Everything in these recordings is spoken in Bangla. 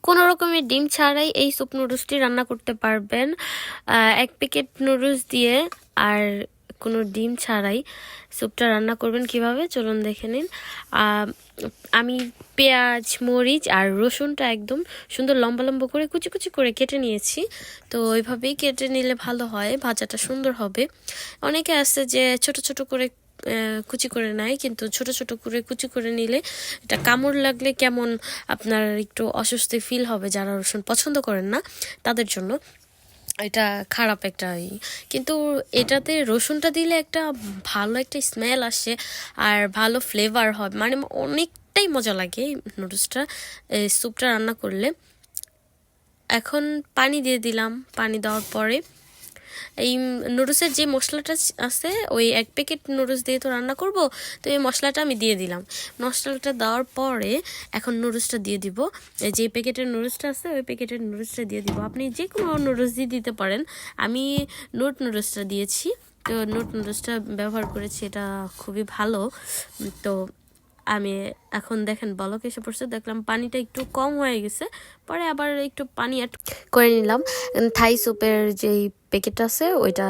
কোনো রকমের ডিম ছাড়াই এই স্যুপ নুডলসটি রান্না করতে পারবেন। এক প্যাকেট নুডলস দিয়ে আর কোনো ডিম ছাড়াই স্যুপটা রান্না করবেন কিভাবে চলুন দেখে নিন। আমি পেঁয়াজ, মরিচ আর রসুনটা একদম সুন্দর লম্বা লম্বা করে কুচি কুচি করে কেটে নিয়েছি। তো ওইভাবেই কেটে নিলে ভালো হয়, ভাজাটা সুন্দর হবে। অনেকে আছে যে ছোট ছোট করে কুচি করে নেয়, কিন্তু ছোট ছোট করে কুচি করে নিলে এটা কামড় লাগলে কেমন আপনার একটু অস্বস্তি ফিল হবে। যারা রসুন পছন্দ করেন না তাদের জন্য এটা খারাপ একটা কিন্তু এটাতে রসুনটা দিলে একটা ভালো একটা স্মেল আসে আর ভালো ফ্লেভার হয়, মানে অনেকটাই মজা লাগে নুডলসটা স্যুপটা রান্না করলে। এখন পানি দিয়ে দিলাম, পানি দেওয়ার পরে এই নুডলসের যে মশলাটা আছে ওই এক প্যাকেট নুডলস দিয়ে তো রান্না করব, তো এই মশলাটা আমি দিয়ে দিলাম। মশলাটা দেওয়ার পরে এখন নুডলসটা দিয়ে দিব। যে প্যাকেটের নুডলসটা আছে ওই প্যাকেটের নুডলসটা দিয়ে দিব। আপনি যে কোনো নুডলস দিয়ে দিতে পারেন, আমি নোট নুডলসটা দিয়েছি। তো নোট নুডলসটা ব্যবহার করেছি, এটা খুবই ভালো। তো আমি এখন দেখেন বলক এসে পড়ছে, দেখলাম পানিটা একটু কম হয়ে গেছে, পরে আবার একটু পানি অ্যাড করে নিলাম। থাই স্যুপের যেই প্যাকেট আছে ওইটা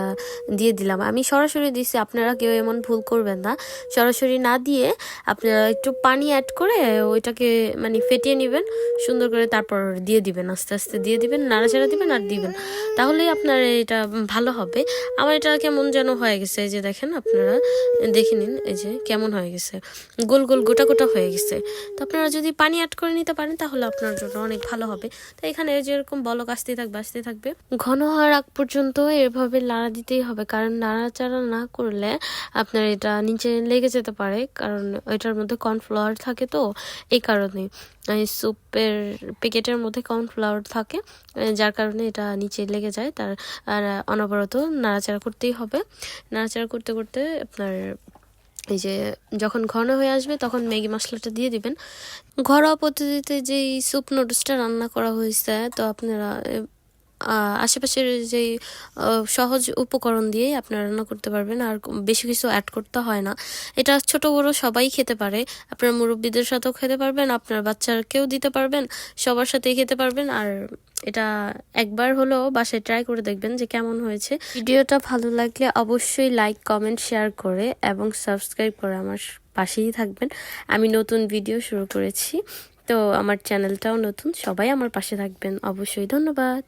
দিয়ে দিলাম। আমি সরাসরি দিছি, আপনারা কেউ এমন ভুল করবেন না। সরাসরি না দিয়ে আপনারা একটু পানি অ্যাড করে ওইটাকে মানে ফেটিয়ে নেবেন সুন্দর করে, তারপর দিয়ে দিবেন, আস্তে আস্তে দিয়ে দিবেন, নাড়াচাড়া দিবেন আর দিবেন, তাহলেই আপনার এটা ভালো হবে। আমার এটা কেমন যেন হয়ে গেছে, এই যে দেখেন, আপনারা দেখে নিন, এই যে কেমন হয়ে গেছে, গোল গোল গোটা গোটা হয়ে গেছে। তো আপনারা যদি পানি অ্যাড করে নিতে পারেন তাহলে আপনার জন্য অনেক ভালো হবে। তো এখানে যেরকম বলক আসতে থাকবে ঘন হওয়ার আগ পর্যন্ত এভাবে নাড়া দিতেই হবে, কারণ নাড়াচাড়া না করলে আপনার এটা নিচে লেগে যেতে পারে, কারণ এটার মধ্যে কর্নফ্লাওয়ার থাকে। তো এই কারণে স্যুপের প্যাকেটের মধ্যে কর্নফ্লাওয়ার থাকে, যার কারণে এটা নিচে লেগে যায়। তার আর অনবরত নাড়াচাড়া করতেই হবে। নাড়াচাড়া করতে করতে আপনার এই যে যখন ঘন হয়ে আসবে তখন ম্যাগি মশলাটা দিয়ে দিবেন। ঘরোয়া পদ্ধতিতে যেই স্যুপ নুডলসটা রান্না করা হয়েছে, তো আপনারা আশেপাশের যেই সহজ উপকরণ দিয়েই আপনারা রান্না করতে পারবেন, আর বেশি কিছু অ্যাড করতে হয় না। এটা ছোট বড় সবাই খেতে পারে, আপনার মুরব্বীদের সাথেও খেতে পারবেন, আপনার বাচ্চাকেও দিতে পারবেন, সবার সাথেই খেতে পারবেন। আর এটা একবার হলেও বাসায় ট্রাই করে দেখবেন যে কেমন হয়েছে। ভিডিওটা ভালো লাগলে অবশ্যই লাইক, কমেন্ট, শেয়ার করে এবং সাবস্ক্রাইব করে আমার পাশেই থাকবেন। আমি নতুন ভিডিও শুরু করেছি, তো আমার চ্যানেলটাও নতুন, সবাই আমার পাশে থাকবেন অবশ্যই। ধন্যবাদ।